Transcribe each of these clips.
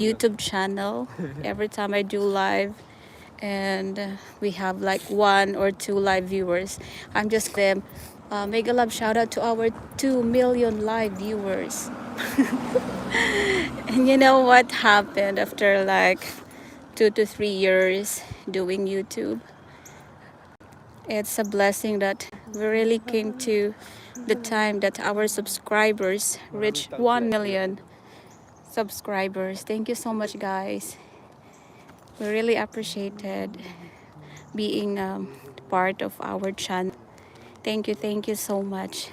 YouTube channel every time I do live, and we have like 1 or 2 live viewers. I'm just them. Mega love shout out to our 2 million live viewers. And you know what happened after like 2 to 3 years doing YouTube? It's a blessing that we really came to the time that our subscribers reached 1 million subscribers. Thank you so much, guys. We really appreciated being part of our channel. Thank you so much.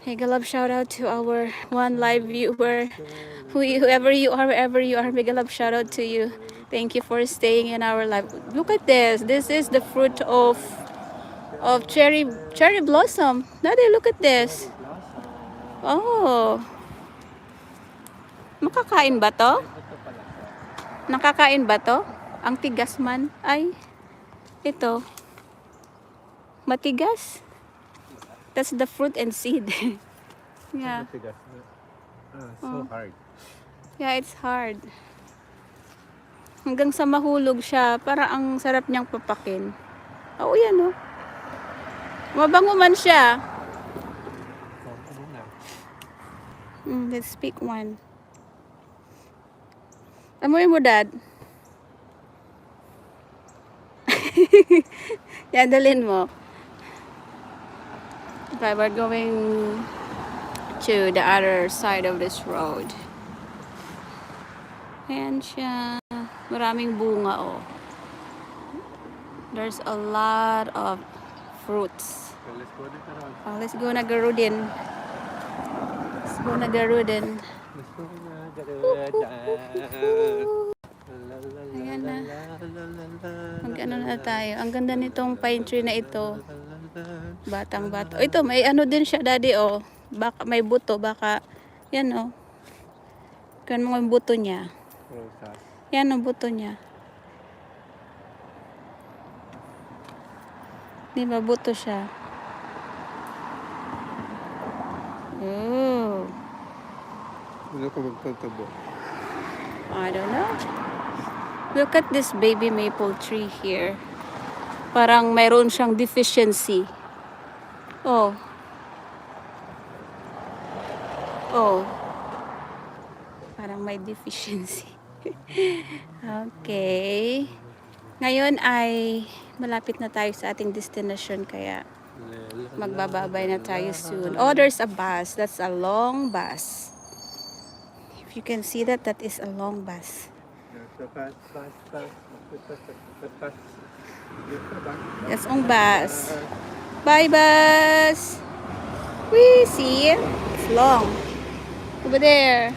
Mega love shout out to our 1 live viewer. Whoever you are, wherever you are, mega love shout out to you. Thank you for staying in our live. Look at this. This is the fruit of cherry blossom. Daddy, look at this. Oh, makakain ba to? Nakakain ba to? Ang tigas man. Ay, ito. Matigas. That's the fruit and seed. Yeah. So hard. Yeah, it's hard. Hanggang sa mahulog siya, para ang sarap niyang papakin. Oo, yan oh. Mabango man siya. Let's pick one. Amoy mo, Dad. Yadalin mo. Okay, we're going to the other side of this road. Ayan siya. Maraming bunga, oh. There's a lot of fruits. Let's go na karon. Let's go na Garudin. Let's go na Garudin. Let's go na karon. Ayan na. Mag-ano na tayo. Ang ganda nitong pine tree na ito. Batang bata. Oh, ito, may ano din siya, Daddy, oh. Baka may buto, baka, yan, oh. Kan mo yung buto niya. Yan, ang buto niya. Di ba, buto siya. Oh. Ano ka magtutabo? I don't know. Look at this baby maple tree here. Parang mayroon siyang deficiency. Oh. Oh. Parang may deficiency. Okay. Ngayon ay malapit na tayo sa ating destination, kaya magbababay na tayo soon. Oh, there's a bus. That's a long bus. If you can see that, that is a long bus. That's ang bus. Bye, bus. We see. It's long. Over there.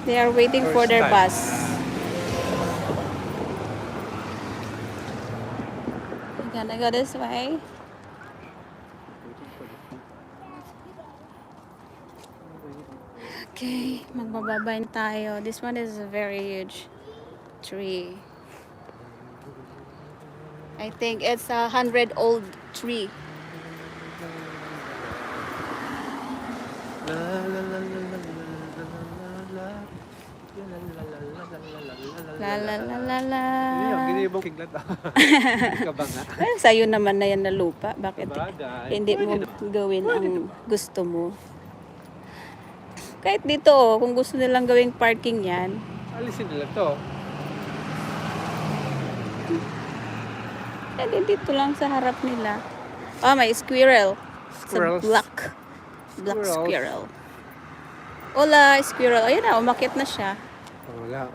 They are waiting for their bus. We're gonna go this way. Okay, magbababay na tayo. This one is a very huge tree. I think it's 100-old tree. La la la la la. Ginibong kiglat. Kabang na. Well, sa'yo naman na yan na lupa. Bakit hindi mo gawin ang gusto mo? Kahit dito, oh, kung gusto nilang gawing parking yan. Alisin nila to. Hindi, dito lang sa harap nila. Oh, may squirrel. Squirrels. It's a black squirrel. Hola, squirrel. Ayun na, umakit na siya. Hola,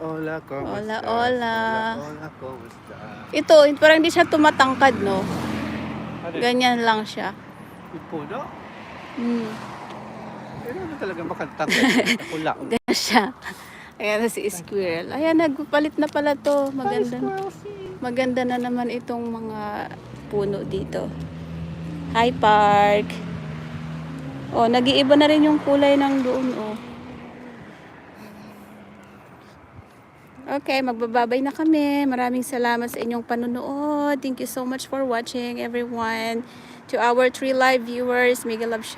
kumusta? Hola. Hola, kumusta? Ito, parang hindi siya tumatangkad, no? Ganyan lang siya. Yung puno? Pero ano talaga makantangkad? Pula. Ganyan siya. Ayan na si squirrel. Ayan, nagpalit na pala to. Maganda na naman itong mga puno dito. Hi, park. Oh, nag-iiba na rin yung kulay ng doon, oh. Okay, magbababay na kami. Maraming salamat sa inyong panunood. Thank you so much for watching, everyone. To our 3 live viewers, mega love shout